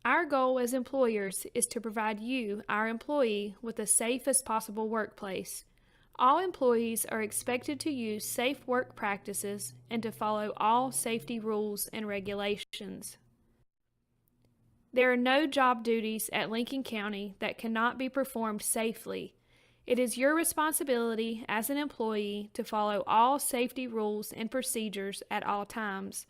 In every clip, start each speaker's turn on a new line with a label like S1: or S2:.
S1: Our goal as employers is to provide you, our employee, with the safest possible workplace. All employees are expected to use safe work practices and to follow all safety rules and regulations. There are no job duties at Lincoln County that cannot be performed safely. It is your responsibility as an employee to follow all safety rules and procedures at all times.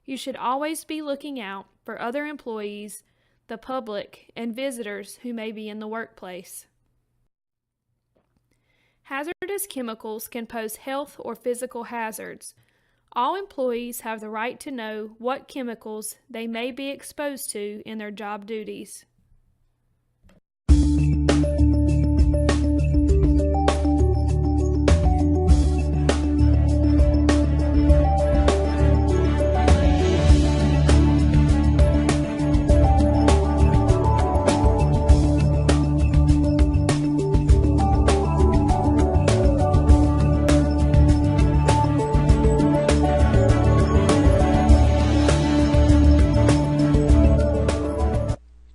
S1: You should always be looking out for other employees, the public, and visitors who may be in the workplace. Hazardous chemicals can pose health or physical hazards. All employees have the right to know what chemicals they may be exposed to in their job duties.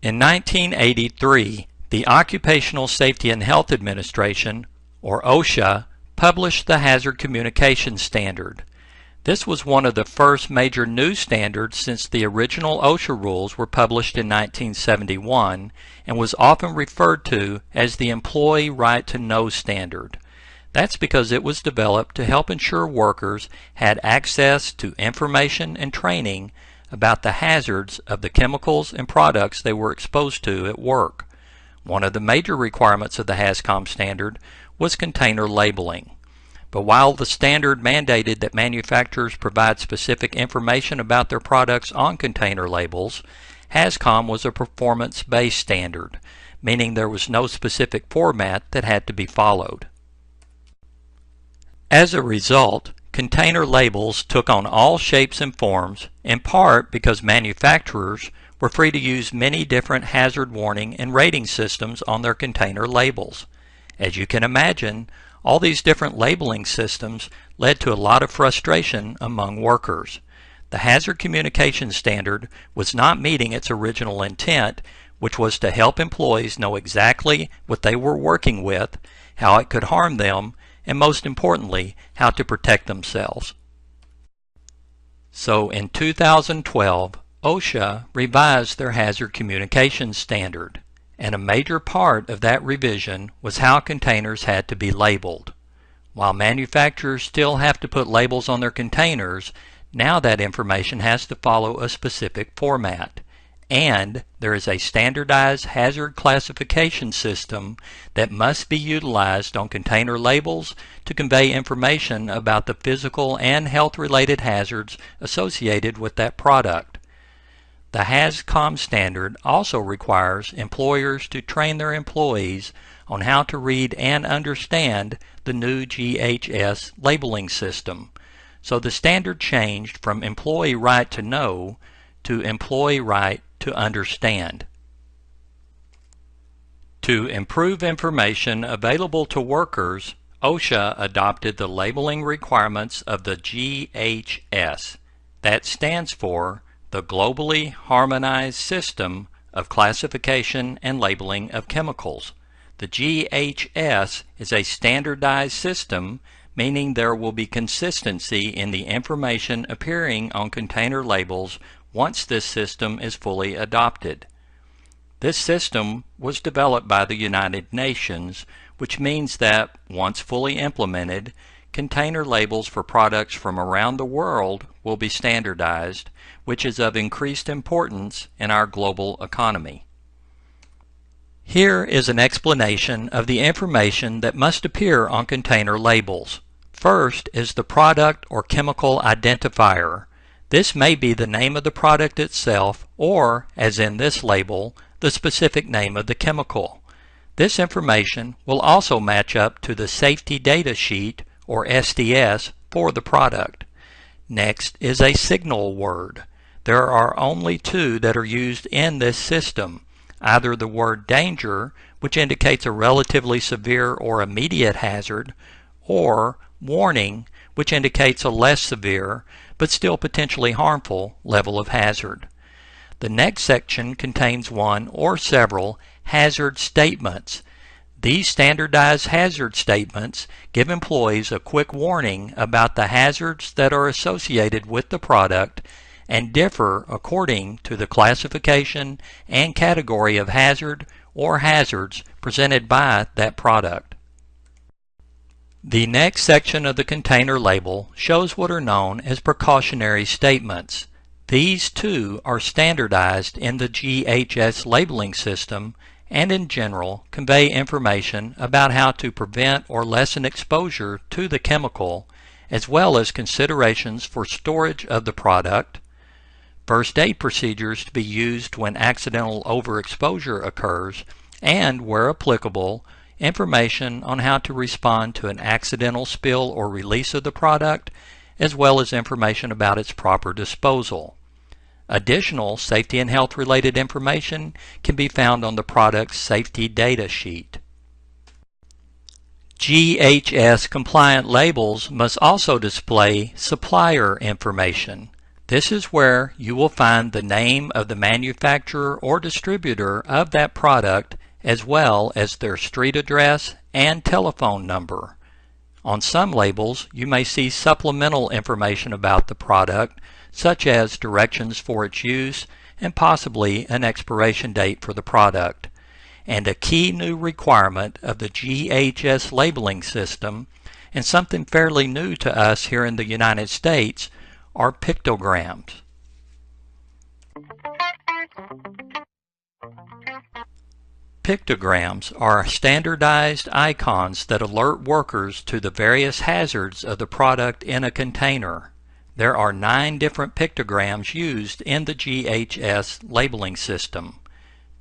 S2: In 1983, the Occupational Safety and Health Administration, or OSHA, published the Hazard Communication Standard. This was one of the first major new standards since the original OSHA rules were published in 1971 and was often referred to as the Employee Right to Know Standard. That's because it was developed to help ensure workers had access to information and training about the hazards of the chemicals and products they were exposed to at work. One of the major requirements of the HazCom standard was container labeling. But while the standard mandated that manufacturers provide specific information about their products on container labels, HazCom was a performance-based standard, meaning there was no specific format that had to be followed. As a result, container labels took on all shapes and forms, in part because manufacturers were free to use many different hazard warning and rating systems on their container labels. As you can imagine, all these different labeling systems led to a lot of frustration among workers. The Hazard Communication Standard was not meeting its original intent, which was to help employees know exactly what they were working with, how it could harm them, and most importantly, how to protect themselves. So in 2012, OSHA revised their Hazard Communication Standard, and a major part of that revision was how containers had to be labeled. While manufacturers still have to put labels on their containers, now that information has to follow a specific format. And there is a standardized hazard classification system that must be utilized on container labels to convey information about the physical and health-related hazards associated with that product. The HazCom standard also requires employers to train their employees on how to read and understand the new GHS labeling system. So the standard changed from employee right to know to employee right to understand. To improve information available to workers, OSHA adopted the labeling requirements of the GHS. That stands for the Globally Harmonized System of Classification and Labeling of Chemicals. The GHS is a standardized system, meaning there will be consistency in the information appearing on container labels once this system is fully adopted. This system was developed by the United Nations, which means that, once fully implemented, container labels for products from around the world will be standardized, which is of increased importance in our global economy. Here is an explanation of the information that must appear on container labels. First is the product or chemical identifier. This may be the name of the product itself or, as in this label, the specific name of the chemical. This information will also match up to the Safety Data Sheet, or SDS, for the product. Next is a signal word. There are only two that are used in this system, either the word danger, which indicates a relatively severe or immediate hazard, or warning, which indicates a less severe but still potentially harmful level of hazard. The next section contains one or several hazard statements. These standardized hazard statements give employees a quick warning about the hazards that are associated with the product and differ according to the classification and category of hazard or hazards presented by that product. The next section of the container label shows what are known as precautionary statements. These too are standardized in the GHS labeling system and in general convey information about how to prevent or lessen exposure to the chemical, as well as considerations for storage of the product, first aid procedures to be used when accidental overexposure occurs, and, where applicable, information on how to respond to an accidental spill or release of the product, as well as information about its proper disposal. Additional safety and health related information can be found on the product's safety data sheet. GHS compliant labels must also display supplier information. This is where you will find the name of the manufacturer or distributor of that product, as well as their street address and telephone number. On some labels, you may see supplemental information about the product, such as directions for its use and possibly an expiration date for the product. And a key new requirement of the GHS labeling system, and something fairly new to us here in the United States, are pictograms. Pictograms are standardized icons that alert workers to the various hazards of the product in a container. There are 9 different pictograms used in the GHS labeling system.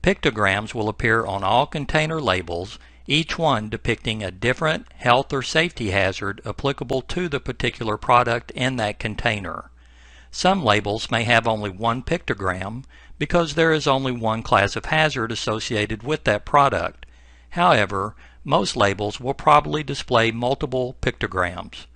S2: Pictograms will appear on all container labels, each one depicting a different health or safety hazard applicable to the particular product in that container. Some labels may have only one pictogram because there is only one class of hazard associated with that product. However, most labels will probably display multiple pictograms.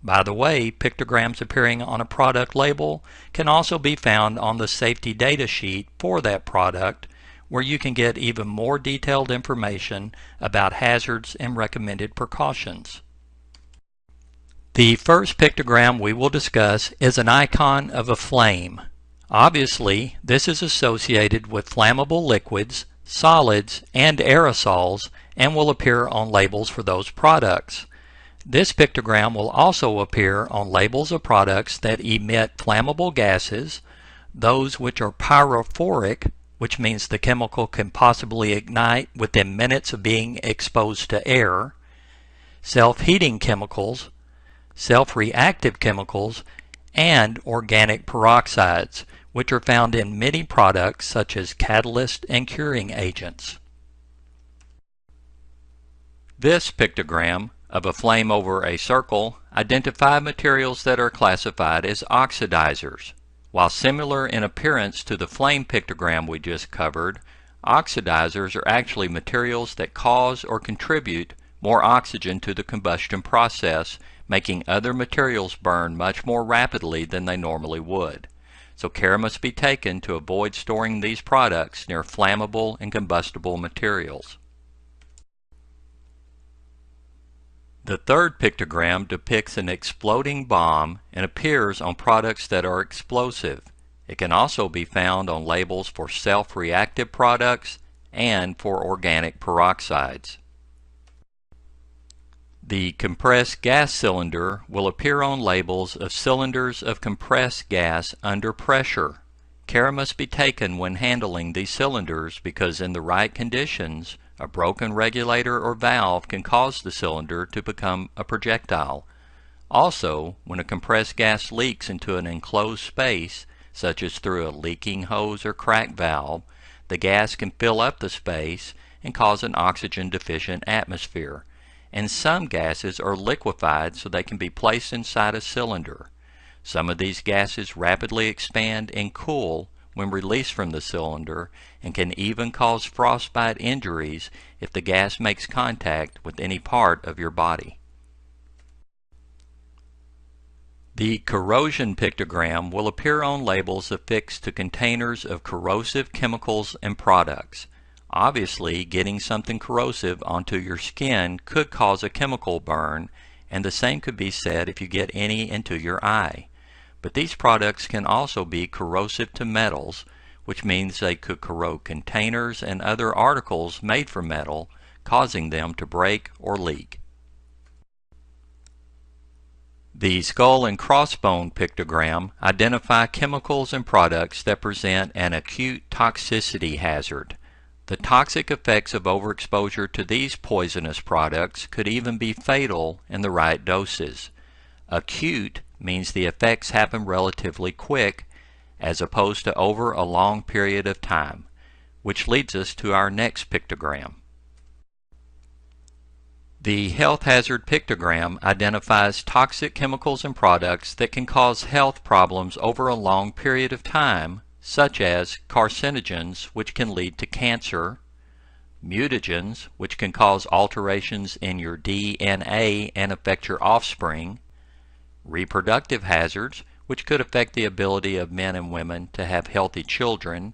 S2: By the way, pictograms appearing on a product label can also be found on the safety data sheet for that product, where you can get even more detailed information about hazards and recommended precautions. The first pictogram we will discuss is an icon of a flame. Obviously, this is associated with flammable liquids, solids, and aerosols, and will appear on labels for those products. This pictogram will also appear on labels of products that emit flammable gases, those which are pyrophoric, which means the chemical can possibly ignite within minutes of being exposed to air, self-heating chemicals, self-reactive chemicals, and organic peroxides, which are found in many products such as catalyst and curing agents. This pictogram of a flame over a circle identify materials that are classified as oxidizers. While similar in appearance to the flame pictogram we just covered, oxidizers are actually materials that cause or contribute more oxygen to the combustion process, making other materials burn much more rapidly than they normally would. So care must be taken to avoid storing these products near flammable and combustible materials. The third pictogram depicts an exploding bomb and appears on products that are explosive. It can also be found on labels for self-reactive products and for organic peroxides. The compressed gas cylinder will appear on labels of cylinders of compressed gas under pressure. Care must be taken when handling these cylinders because in the right conditions, a broken regulator or valve can cause the cylinder to become a projectile. Also, when a compressed gas leaks into an enclosed space, such as through a leaking hose or crack valve, the gas can fill up the space and cause an oxygen-deficient atmosphere. And some gases are liquefied so they can be placed inside a cylinder. Some of these gases rapidly expand and cool when released from the cylinder and can even cause frostbite injuries if the gas makes contact with any part of your body. The corrosion pictogram will appear on labels affixed to containers of corrosive chemicals and products. Obviously, getting something corrosive onto your skin could cause a chemical burn, and the same could be said if you get any into your eye. But these products can also be corrosive to metals, which means they could corrode containers and other articles made from metal, causing them to break or leak. The skull and crossbone pictogram identify chemicals and products that present an acute toxicity hazard. The toxic effects of overexposure to these poisonous products could even be fatal in the right doses. Acute means the effects happen relatively quick as opposed to over a long period of time, which leads us to our next pictogram. The health hazard pictogram identifies toxic chemicals and products that can cause health problems over a long period of time, such as carcinogens, which can lead to cancer, mutagens, which can cause alterations in your DNA and affect your offspring, reproductive hazards, which could affect the ability of men and women to have healthy children,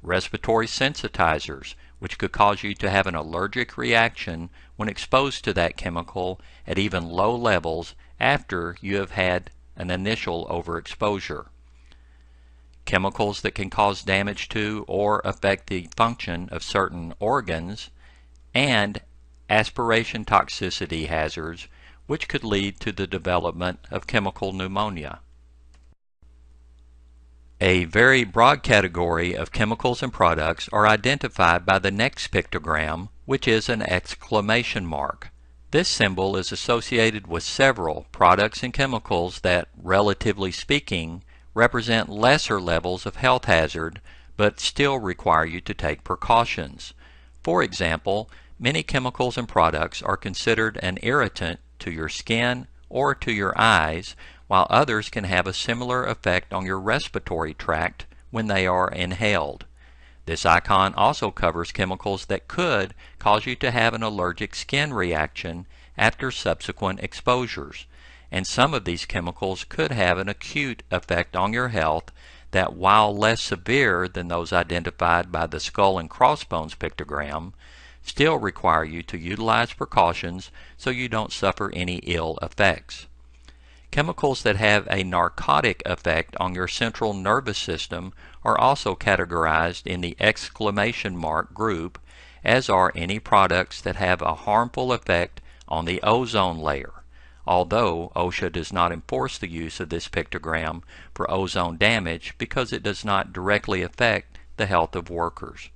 S2: respiratory sensitizers, which could cause you to have an allergic reaction when exposed to that chemical at even low levels after you have had an initial overexposure. Chemicals that can cause damage to or affect the function of certain organs, and aspiration toxicity hazards, which could lead to the development of chemical pneumonia. A very broad category of chemicals and products are identified by the next pictogram, which is an exclamation mark. This symbol is associated with several products and chemicals that, relatively speaking, represent lesser levels of health hazard, but still require you to take precautions. For example, many chemicals and products are considered an irritant to your skin or to your eyes, while others can have a similar effect on your respiratory tract when they are inhaled. This icon also covers chemicals that could cause you to have an allergic skin reaction after subsequent exposures, and some of these chemicals could have an acute effect on your health that, while less severe than those identified by the skull and crossbones pictogram, still require you to utilize precautions so you don't suffer any ill effects. Chemicals that have a narcotic effect on your central nervous system are also categorized in the exclamation mark group, as are any products that have a harmful effect on the ozone layer, although OSHA does not enforce the use of this pictogram for ozone damage because it does not directly affect the health of workers.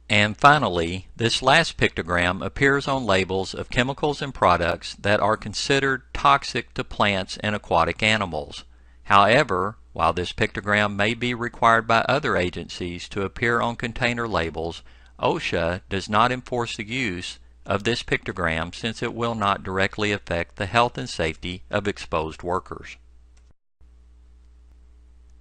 S2: And finally, this last pictogram appears on labels of chemicals and products that are considered toxic to plants and aquatic animals. However, while this pictogram may be required by other agencies to appear on container labels, OSHA does not enforce the use of this pictogram since it will not directly affect the health and safety of exposed workers.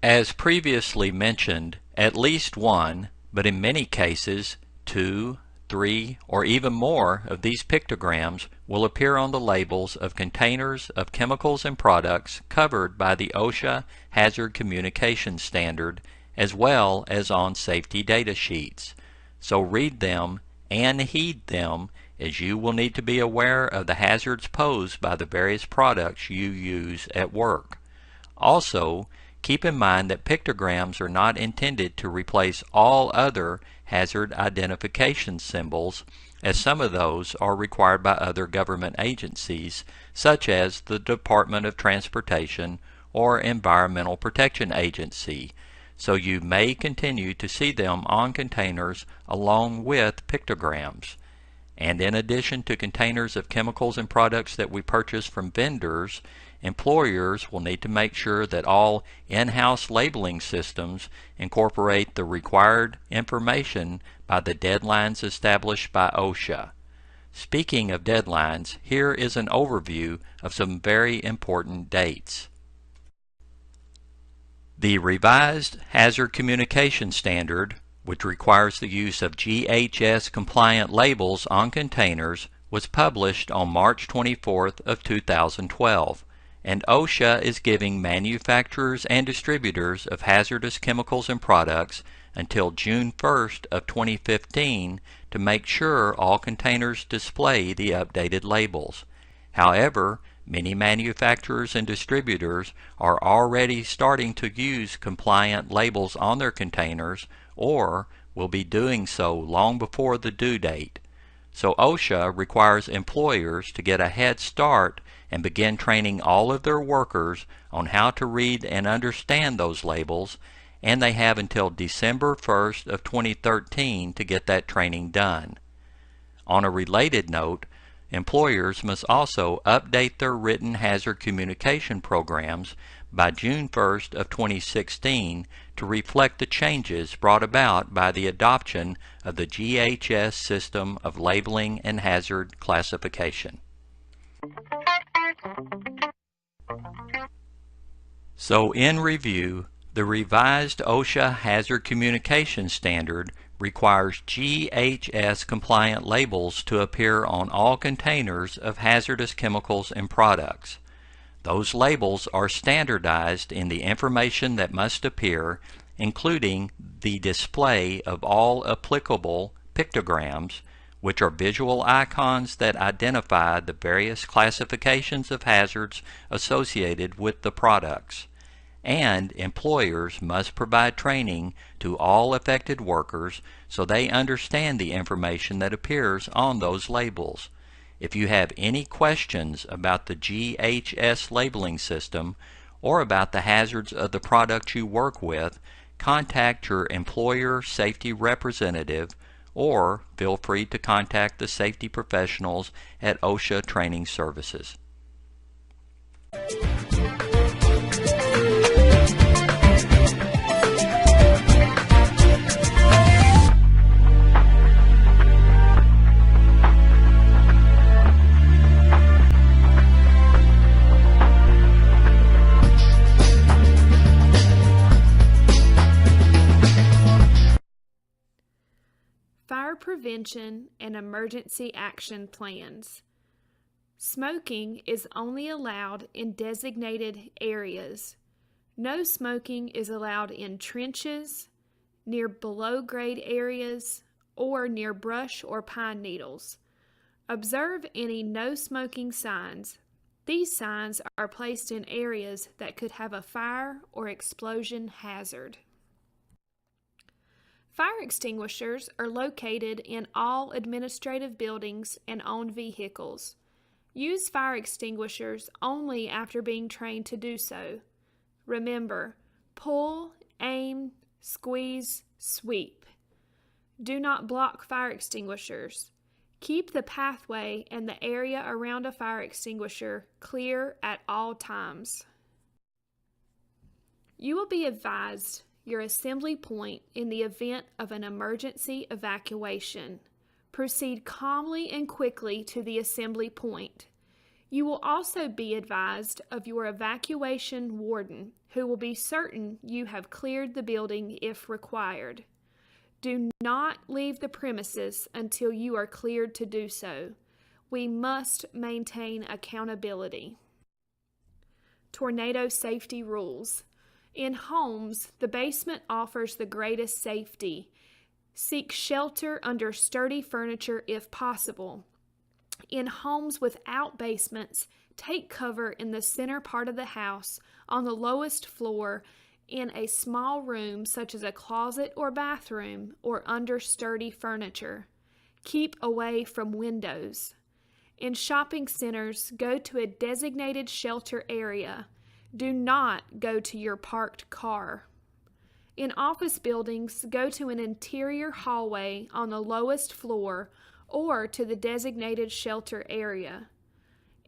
S2: As previously mentioned, at least one, but in many cases 2, 3, or even more of these pictograms will appear on the labels of containers of chemicals and products covered by the OSHA Hazard Communication Standard, as well as on safety data sheets. So read them and heed them, as you will need to be aware of the hazards posed by the various products you use at work. Also, keep in mind that pictograms are not intended to replace all other hazard identification symbols, as some of those are required by other government agencies, such as the Department of Transportation or Environmental Protection Agency, so you may continue to see them on containers along with pictograms. And in addition to containers of chemicals and products that we purchase from vendors, employers will need to make sure that all in-house labeling systems incorporate the required information by the deadlines established by OSHA. Speaking of deadlines, here is an overview of some very important dates. The revised Hazard Communication Standard, which requires the use of GHS-compliant labels on containers, was published on March 24th of 2012, and OSHA is giving manufacturers and distributors of hazardous chemicals and products until June 1st of 2015 to make sure all containers display the updated labels. However, many manufacturers and distributors are already starting to use compliant labels on their containers or will be doing so long before the due date. So OSHA requires employers to get a head start and begin training all of their workers on how to read and understand those labels, and they have until December 1st of 2013 to get that training done. On a related note, employers must also update their written hazard communication programs by June 1st of 2016 to reflect the changes brought about by the adoption of the GHS system of labeling and hazard classification. So in review, the revised OSHA Hazard Communication Standard requires GHS compliant labels to appear on all containers of hazardous chemicals and products. Those labels are standardized in the information that must appear, including the display of all applicable pictograms, which are visual icons that identify the various classifications of hazards associated with the products. And employers must provide training to all affected workers so they understand the information that appears on those labels. If you have any questions about the GHS labeling system or about the hazards of the product you work with, contact your employer safety representative or feel free to contact the safety professionals at OSHA Training Services.
S1: Fire prevention and emergency action plans. Smoking is only allowed in designated areas. No smoking is allowed in trenches, near below-grade areas, or near brush or pine needles. Observe any no smoking signs. These signs are placed in areas that could have a fire or explosion hazard. Fire extinguishers are located in all administrative buildings and owned vehicles. Use fire extinguishers only after being trained to do so. Remember, pull, aim, squeeze, sweep. Do not block fire extinguishers. Keep the pathway and the area around a fire extinguisher clear at all times. You will be advised your assembly point in the event of an emergency evacuation. Proceed calmly and quickly to the assembly point. You will also be advised of your evacuation warden, who will be certain you have cleared the building if required. Do not leave the premises until you are cleared to do so. We must maintain accountability. Tornado safety rules. In homes, the basement offers the greatest safety. Seek shelter under sturdy furniture if possible. In homes without basements, take cover in the center part of the house, on the lowest floor, in a small room such as a closet or bathroom, or under sturdy furniture. Keep away from windows. In shopping centers, go to a designated shelter area. Do not go to your parked car. In office buildings, go to an interior hallway on the lowest floor or to the designated shelter area.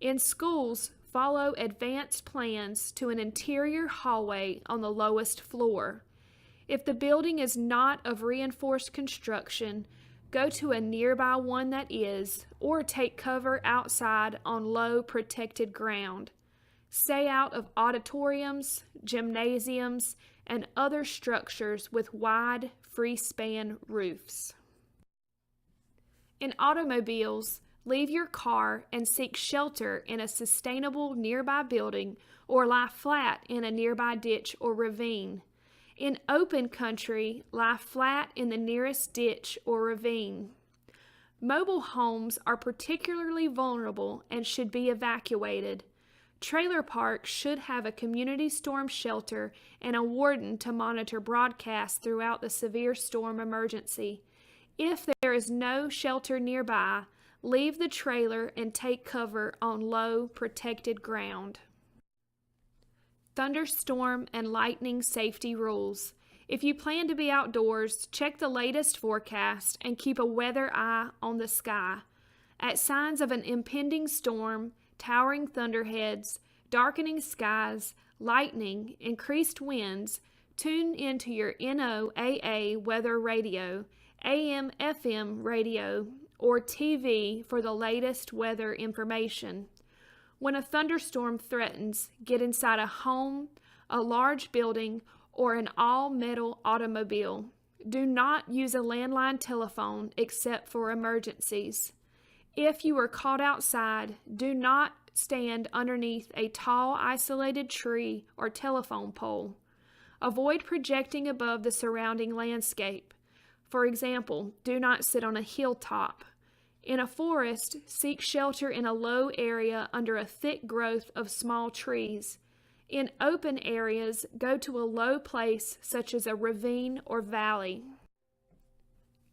S1: In schools, follow advanced plans to an interior hallway on the lowest floor. If the building is not of reinforced construction, go to a nearby one that is, or take cover outside on low protected ground. Stay out of auditoriums, gymnasiums, and other structures with wide, free-span roofs. In automobiles, leave your car and seek shelter in a sustainable nearby building or lie flat in a nearby ditch or ravine. In open country, lie flat in the nearest ditch or ravine. Mobile homes are particularly vulnerable and should be evacuated. Trailer parks should have a community storm shelter and a warden to monitor broadcasts throughout the severe storm emergency. If there is no shelter nearby, leave the trailer and take cover on low, protected ground. Thunderstorm and lightning safety rules. If you plan to be outdoors, check the latest forecast and keep a weather eye on the sky. At signs of an impending storm, towering thunderheads, darkening skies, lightning, increased winds, tune into your NOAA weather radio, AM/FM radio, or TV for the latest weather information. When a thunderstorm threatens, get inside a home, a large building, or an all-metal automobile. Do not use a landline telephone except for emergencies. If you are caught outside, do not stand underneath a tall, isolated tree or telephone pole. Avoid projecting above the surrounding landscape. For example, do not sit on a hilltop. In a forest, seek shelter in a low area under a thick growth of small trees. In open areas, go to a low place such as a ravine or valley.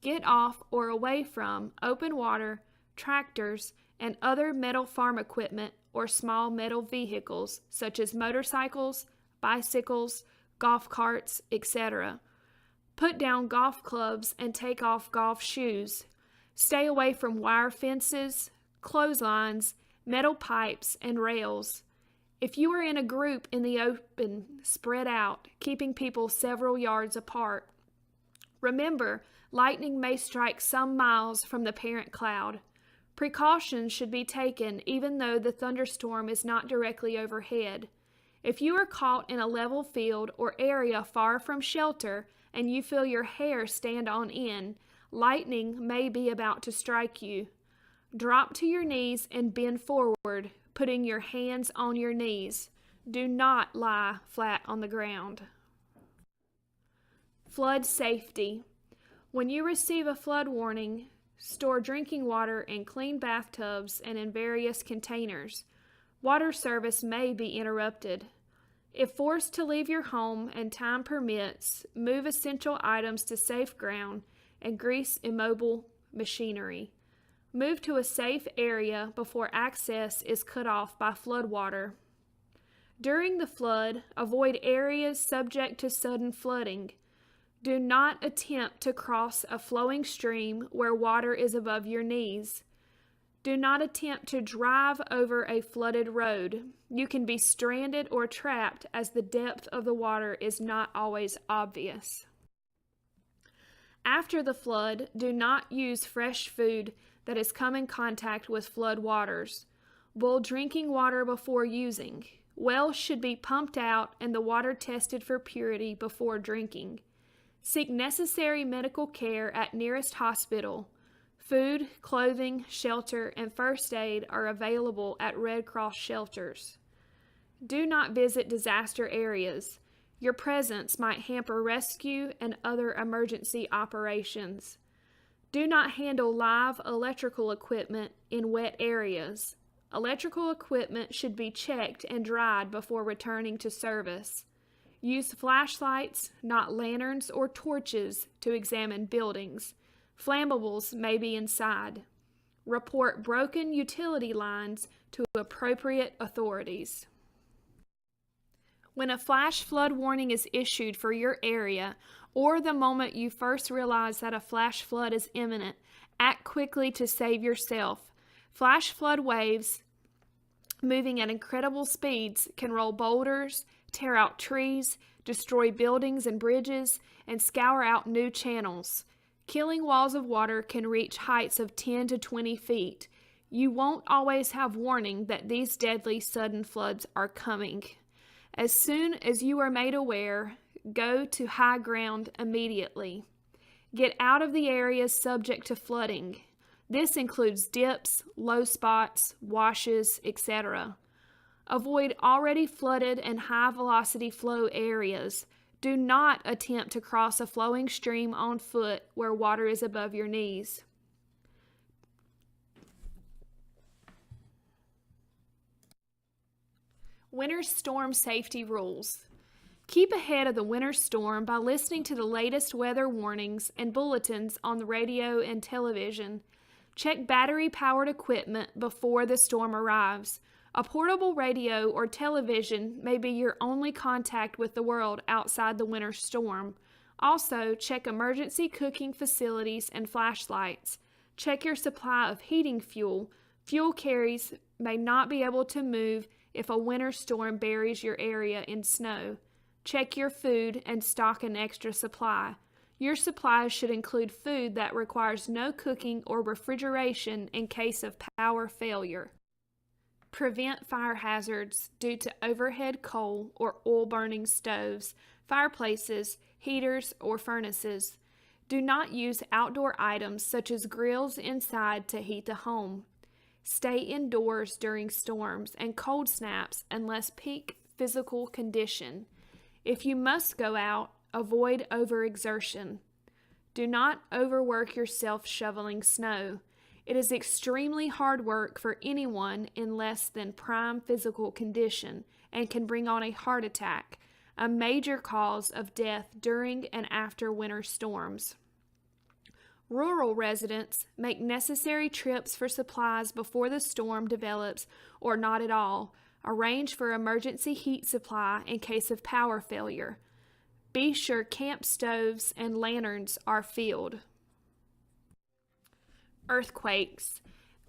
S1: Get off or away from open water, tractors, and other metal farm equipment or small metal vehicles such as motorcycles, bicycles, golf carts, etc. Put down golf clubs and take off golf shoes. Stay away from wire fences, clotheslines, metal pipes, and rails. If you are in a group in the open, spread out, keeping people several yards apart. Remember, lightning may strike some miles from the parent cloud. Precautions should be taken even though the thunderstorm is not directly overhead. If you are caught in a level field or area far from shelter and you feel your hair stand on end, lightning may be about to strike you. Drop to your knees and bend forward, putting your hands on your knees. Do not lie flat on the ground. Flood safety. When you receive a flood warning, store drinking water in clean bathtubs and in various containers. Water service may be interrupted. If forced to leave your home and time permits, move essential items to safe ground and grease immobile machinery. Move to a safe area before access is cut off by floodwater. During the flood, avoid areas subject to sudden flooding. Do not attempt to cross a flowing stream where water is above your knees. Do not attempt to drive over a flooded road. You can be stranded or trapped as the depth of the water is not always obvious. After the flood, do not use fresh food that has come in contact with flood waters. Boil drinking water before using. Wells should be pumped out and the water tested for purity before drinking. Seek necessary medical care at nearest hospital. Food, clothing, shelter, and first aid are available at Red Cross shelters. Do not visit disaster areas. Your presence might hamper rescue and other emergency operations. Do not handle live electrical equipment in wet areas. Electrical equipment should be checked and dried before returning to service. Use flashlights, not lanterns or torches, to examine buildings. Flammables may be inside. Report broken utility lines to appropriate authorities. When a flash flood warning is issued for your area, or the moment you first realize that a flash flood is imminent, act quickly to save yourself. Flash flood waves, moving at incredible speeds, can roll boulders, tear out trees, destroy buildings and bridges, and scour out new channels. Killing walls of water can reach heights of 10 to 20 feet. You won't always have warning that these deadly sudden floods are coming. As soon as you are made aware, go to high ground immediately. Get out of the areas subject to flooding. This includes dips, low spots, washes, etc. Avoid already flooded and high-velocity flow areas. Do not attempt to cross a flowing stream on foot where water is above your knees. Winter storm safety rules. Keep ahead of the winter storm by listening to the latest weather warnings and bulletins on the radio and television. Check battery-powered equipment before the storm arrives. A portable radio or television may be your only contact with the world outside the winter storm. Also, check emergency cooking facilities and flashlights. Check your supply of heating fuel. Fuel carriers may not be able to move if a winter storm buries your area in snow. Check your food and stock an extra supply. Your supplies should include food that requires no cooking or refrigeration in case of power failure. Prevent fire hazards due to overhead coal or oil-burning stoves, fireplaces, heaters, or furnaces. Do not use outdoor items such as grills inside to heat the home. Stay indoors during storms and cold snaps unless peak physical condition. If you must go out, avoid overexertion. Do not overwork yourself shoveling snow. It is extremely hard work for anyone in less than prime physical condition and can bring on a heart attack, a major cause of death during and after winter storms. Rural residents make necessary trips for supplies before the storm develops or not at all. Arrange for emergency heat supply in case of power failure. Be sure camp stoves and lanterns are filled. Earthquakes.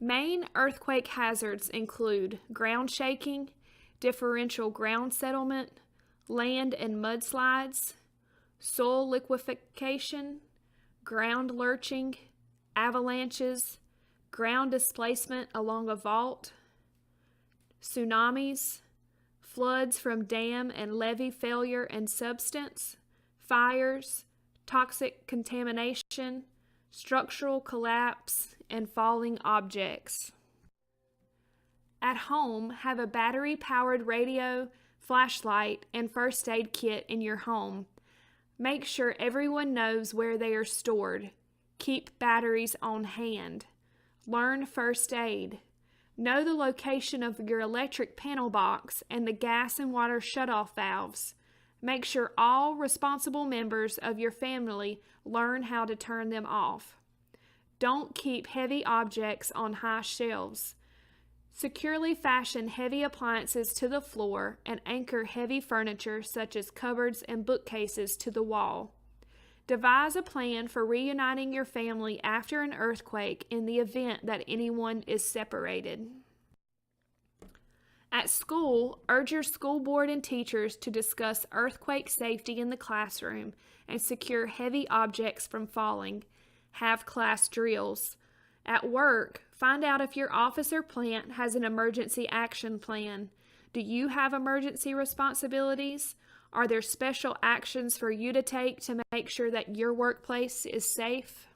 S1: Main earthquake hazards include ground shaking, differential ground settlement, land and mudslides, soil liquefaction, ground lurching, avalanches, ground displacement along a fault, tsunamis, floods from dam and levee failure and subsidence, fires, toxic contamination, structural collapse, and falling objects. At home, have a battery-powered radio, flashlight, and first aid kit in your home. Make sure everyone knows where they are stored. Keep batteries on hand. Learn first aid. Know the location of your electric panel box and the gas and water shutoff valves. Make sure all responsible members of your family learn how to turn them off. Don't keep heavy objects on high shelves. Securely fasten heavy appliances to the floor and anchor heavy furniture such as cupboards and bookcases to the wall. Devise a plan for reuniting your family after an earthquake in the event that anyone is separated. At school, urge your school board and teachers to discuss earthquake safety in the classroom and secure heavy objects from falling. Have class drills. At work, find out if your office or plant has an emergency action plan. Do you have emergency responsibilities? Are there special actions for you to take to make sure that your workplace is safe?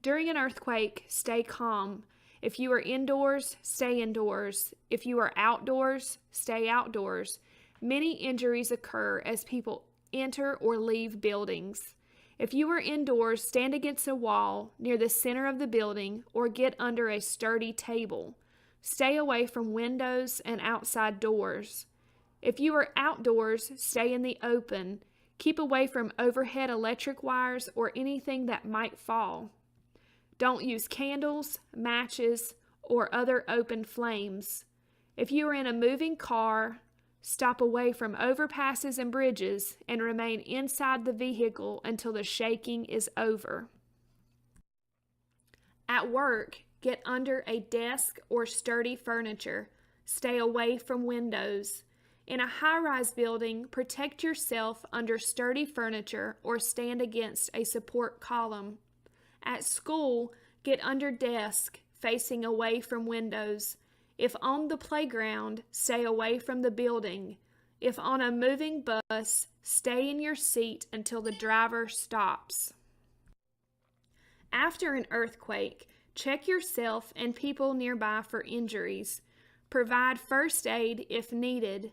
S1: During an earthquake, stay calm. If you are indoors, stay indoors. If you are outdoors, stay outdoors. Many injuries occur as people enter or leave buildings. If you are indoors, stand against a wall near the center of the building or get under a sturdy table. Stay away from windows and outside doors. If you are outdoors, stay in the open. Keep away from overhead electric wires or anything that might fall. Don't use candles, matches, or other open flames. If you are in a moving car, stop away from overpasses and bridges and remain inside the vehicle until the shaking is over. At work, get under a desk or sturdy furniture. Stay away from windows. In a high-rise building, protect yourself under sturdy furniture or stand against a support column. At school, get under desk, facing away from windows. If on the playground, stay away from the building. If on a moving bus, stay in your seat until the driver stops. After an earthquake, Check yourself and people nearby for injuries. Provide first aid if needed.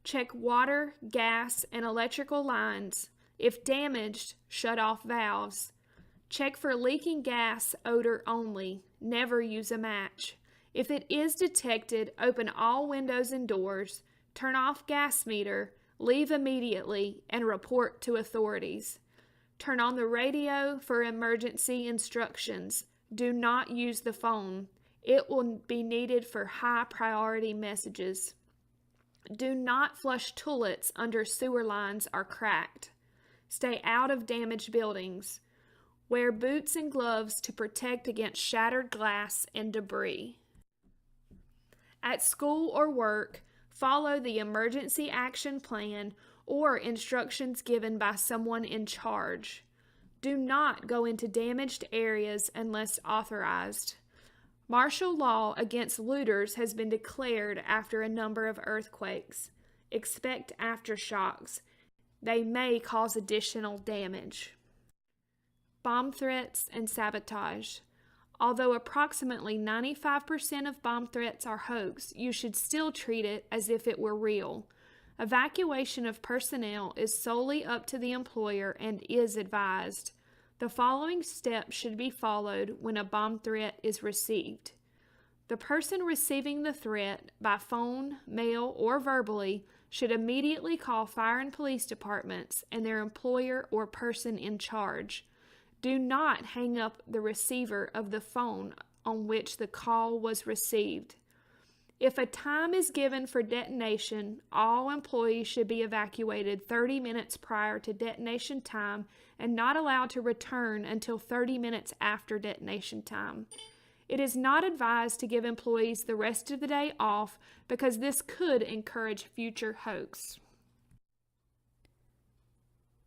S1: Check water, gas, and electrical lines. If damaged, shut off valves. Check for leaking gas odor only. Never use a match. If it is detected, open all windows and doors, turn off gas meter, leave immediately, and report to authorities. Turn on the radio for emergency instructions. Do not use the phone. It will be needed for high priority messages. Do not flush toilets under sewer lines or cracked. Stay out of damaged buildings. Wear boots and gloves to protect against shattered glass and debris. At school or work, follow the emergency action plan or instructions given by someone in charge. Do not go into damaged areas unless authorized. Martial law against looters has been declared after a number of earthquakes. Expect aftershocks. They may cause additional damage. Bomb threats and sabotage. Although approximately 95% of bomb threats are hoax, you should still treat it as if it were real. Evacuation of personnel is solely up to the employer and is advised. The following steps should be followed when a bomb threat is received. The person receiving the threat by phone, mail, or verbally should immediately call fire and police departments and their employer or person in charge. Do not hang up the receiver of the phone on which the call was received. If a time is given for detonation, all employees should be evacuated 30 minutes prior to detonation time and not allowed to return until 30 minutes after detonation time. It is not advised to give employees the rest of the day off because this could encourage future hoax.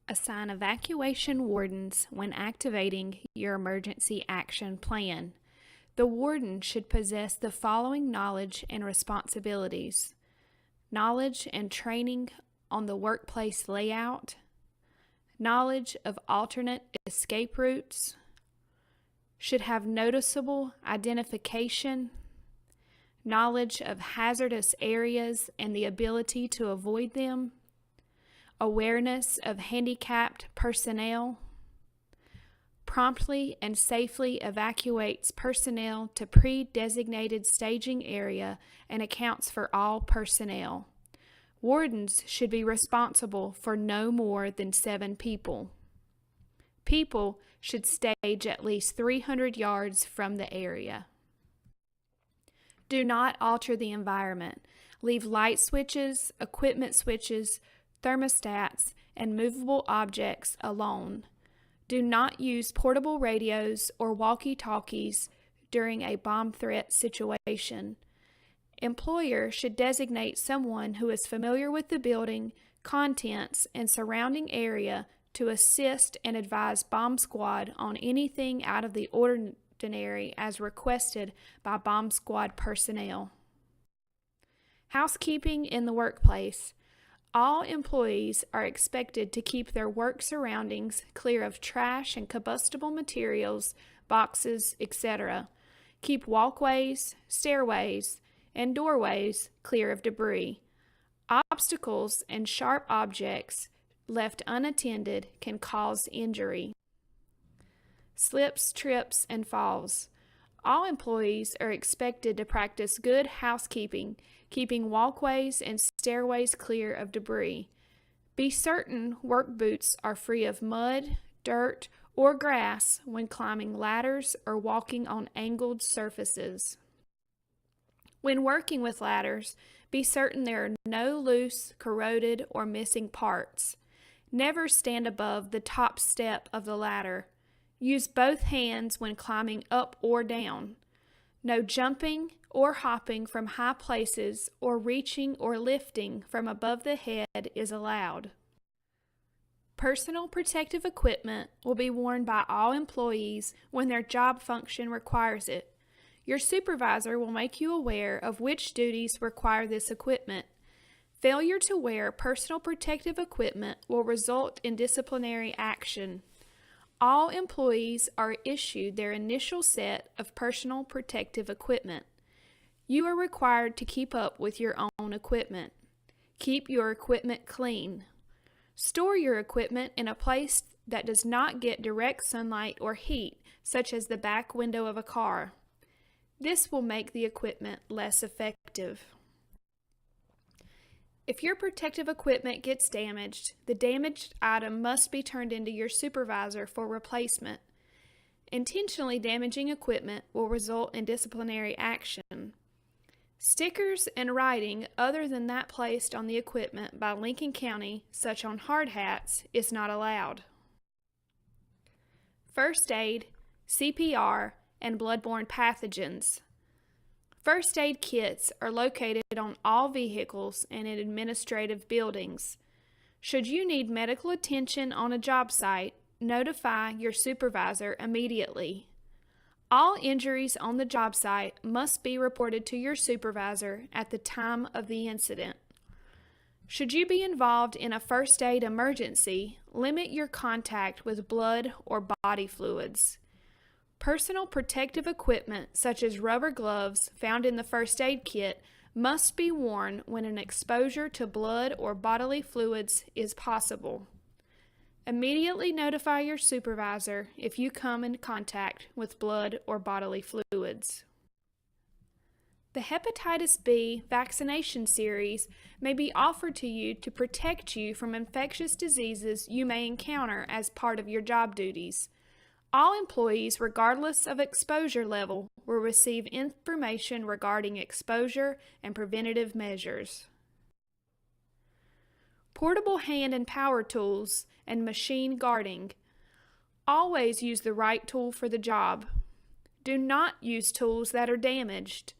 S1: Assign evacuation wardens when activating your emergency action plan. The warden should possess the following knowledge and responsibilities: knowledge and training on the workplace layout, knowledge of alternate escape routes, should have noticeable identification, knowledge of hazardous areas and the ability to avoid them, awareness of handicapped personnel, promptly and safely evacuates personnel to pre-designated staging area and accounts for all personnel. Wardens should be responsible for no more than 7 people. People should stage at least 300 yards from the area. Do not alter the environment. Leave light switches, equipment switches, thermostats, and movable objects alone. Do not use portable radios or walkie-talkies during a bomb threat situation. Employer should designate someone who is familiar with the building, contents, and surrounding area to assist and advise bomb squad on anything out of the ordinary as requested by bomb squad personnel. Housekeeping in the workplace. All employees are expected to keep their work surroundings clear of trash and combustible materials, boxes, etc. Keep walkways, stairways, and doorways clear of debris. Obstacles and sharp objects left unattended can cause injury. Slips, trips, and falls. All employees are expected to practice good housekeeping, keeping walkways and stairways clear of debris. Be certain work boots are free of mud, dirt, or grass when climbing ladders or walking on angled surfaces. When working with ladders, be certain there are no loose, corroded, or missing parts. Never stand above the top step of the ladder. Use both hands when climbing up or down. No jumping or hopping from high places or reaching or lifting from above the head is allowed. Personal protective equipment will be worn by all employees when their job function requires it. Your supervisor will make you aware of which duties require this equipment. Failure to wear personal protective equipment will result in disciplinary action. All employees are issued their initial set of personal protective equipment. You are required to keep up with your own equipment. Keep your equipment clean. Store your equipment in a place that does not get direct sunlight or heat, such as the back window of a car. This will make the equipment less effective. If your protective equipment gets damaged, the damaged item must be turned into your supervisor for replacement. Intentionally damaging equipment will result in disciplinary action. Stickers and writing other than that placed on the equipment by Lincoln County, such on hard hats, is not allowed. First aid, CPR, and bloodborne pathogens. First aid kits are located on all vehicles and in administrative buildings. Should you need medical attention on a job site, notify your supervisor immediately. All injuries on the job site must be reported to your supervisor at the time of the incident. Should you be involved in a first aid emergency, limit your contact with blood or body fluids. Personal protective equipment, such as rubber gloves found in the first aid kit, must be worn when an exposure to blood or bodily fluids is possible. Immediately notify your supervisor if you come in contact with blood or bodily fluids. The Hepatitis B vaccination series may be offered to you to protect you from infectious diseases you may encounter as part of your job duties. All employees, regardless of exposure level, will receive information regarding exposure and preventative measures. Portable hand and power tools and machine guarding. Always use the right tool for the job. Do not use tools that are damaged.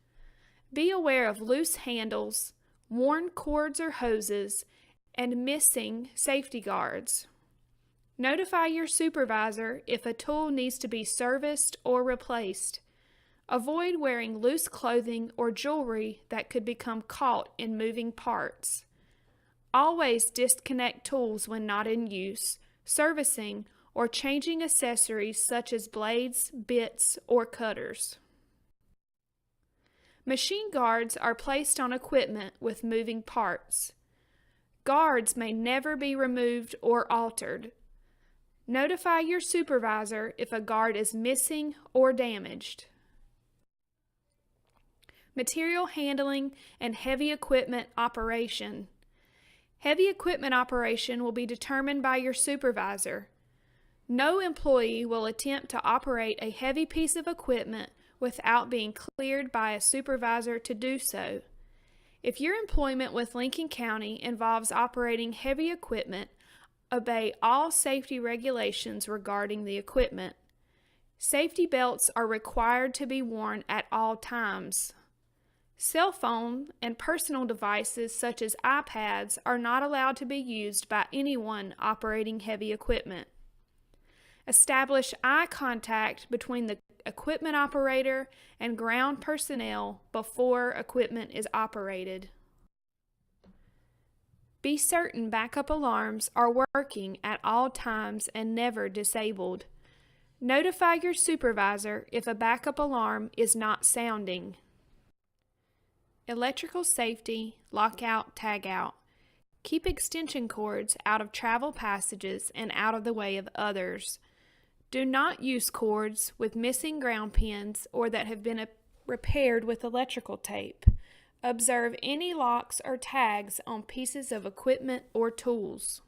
S1: Be aware of loose handles, worn cords or hoses, and missing safety guards. Notify your supervisor if a tool needs to be serviced or replaced. Avoid wearing loose clothing or jewelry that could become caught in moving parts. Always disconnect tools when not in use, servicing, or changing accessories such as blades, bits, or cutters. Machine guards are placed on equipment with moving parts. Guards may never be removed or altered. Notify your supervisor if a guard is missing or damaged. Material handling and heavy equipment operation. Heavy equipment operation will be determined by your supervisor. No employee will attempt to operate a heavy piece of equipment without being cleared by a supervisor to do so. If your employment with Lincoln County involves operating heavy equipment, obey all safety regulations regarding the equipment. Safety belts are required to be worn at all times. Cell phone and personal devices such as iPads are not allowed to be used by anyone operating heavy equipment. Establish eye contact between the equipment operator and ground personnel before equipment is operated. Be certain backup alarms are working at all times and never disabled. Notify your supervisor if a backup alarm is not sounding. Electrical safety, lockout, tagout. Keep extension cords out of travel passages and out of the way of others. Do not use cords with missing ground pins or that have been repaired with electrical tape. Observe any locks or tags on pieces of equipment or tools.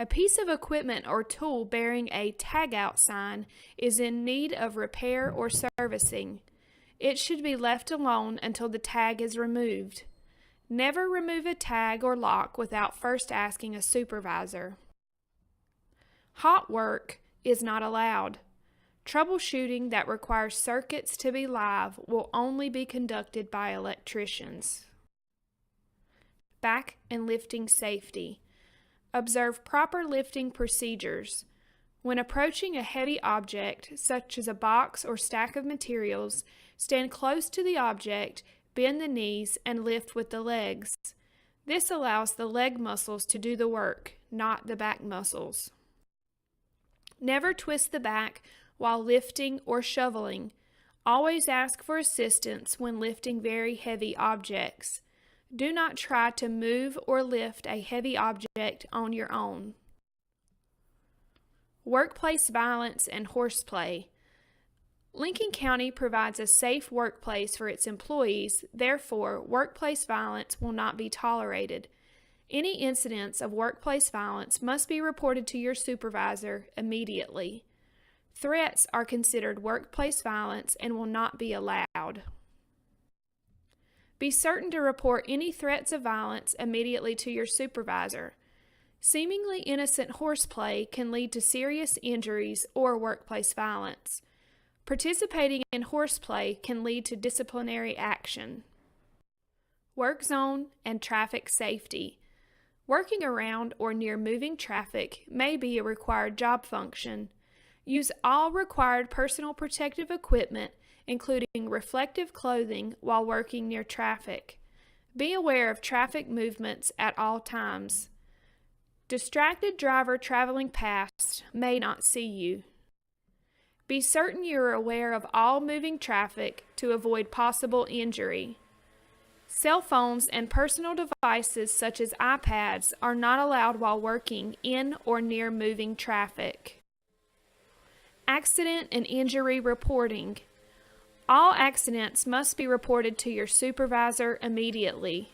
S1: A piece of equipment or tool bearing a tagout sign is in need of repair or servicing. It should be left alone until the tag is removed. Never remove a tag or lock without first asking a supervisor. Hot work is not allowed. Troubleshooting that requires circuits to be live will only be conducted by electricians. Back and lifting safety. Observe proper lifting procedures. When approaching a heavy object, such as a box or stack of materials, stand close to the object, bend the knees, and lift with the legs. This allows the leg muscles to do the work, not the back muscles. Never twist the back while lifting or shoveling. Always ask for assistance when lifting very heavy objects. Do not try to move or lift a heavy object on your own. Workplace violence and horseplay. Lincoln County provides a safe workplace for its employees, therefore, workplace violence will not be tolerated. Any incidents of workplace violence must be reported to your supervisor immediately. Threats are considered workplace violence and will not be allowed. Be certain to report any threats of violence immediately to your supervisor. Seemingly innocent horseplay can lead to serious injuries or workplace violence. Participating in horseplay can lead to disciplinary action. Work zone and traffic safety. Working around or near moving traffic may be a required job function. Use all required personal protective equipment, including reflective clothing, while working near traffic. Be aware of traffic movements at all times. Distracted driver traveling past may not see you. Be certain you are aware of all moving traffic to avoid possible injury. Cell phones and personal devices such as iPads are not allowed while working in or near moving traffic. Accident and injury reporting. All accidents must be reported to your supervisor immediately.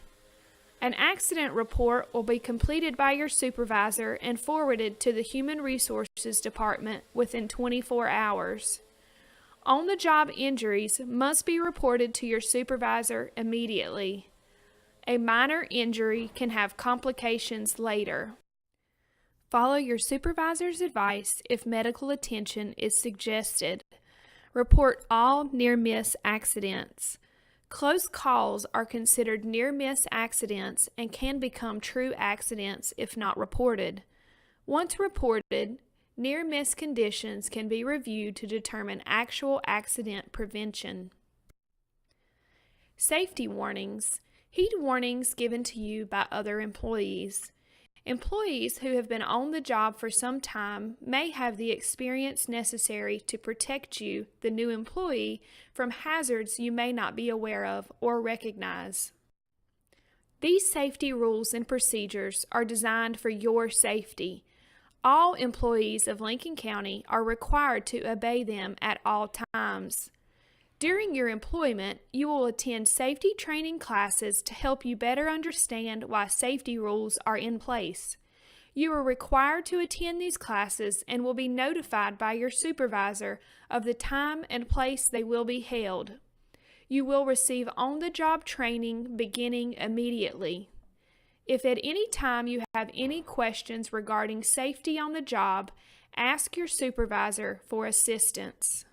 S1: An accident report will be completed by your supervisor and forwarded to the Human Resources Department within 24 hours. On-the-job injuries must be reported to your supervisor immediately. A minor injury can have complications later. Follow your supervisor's advice if medical attention is suggested. Report all near-miss accidents. Close calls are considered near-miss accidents and can become true accidents if not reported. Once reported, near-miss conditions can be reviewed to determine actual accident prevention. Safety warnings. Heed warnings given to you by other employees. Employees who have been on the job for some time may have the experience necessary to protect you, the new employee, from hazards you may not be aware of or recognize. These safety rules and procedures are designed for your safety. All employees of Lincoln County are required to obey them at all times. During your employment, you will attend safety training classes to help you better understand why safety rules are in place. You are required to attend these classes and will be notified by your supervisor of the time and place they will be held. You will receive on-the-job training beginning immediately. If at any time you have any questions regarding safety on the job, ask your supervisor for assistance.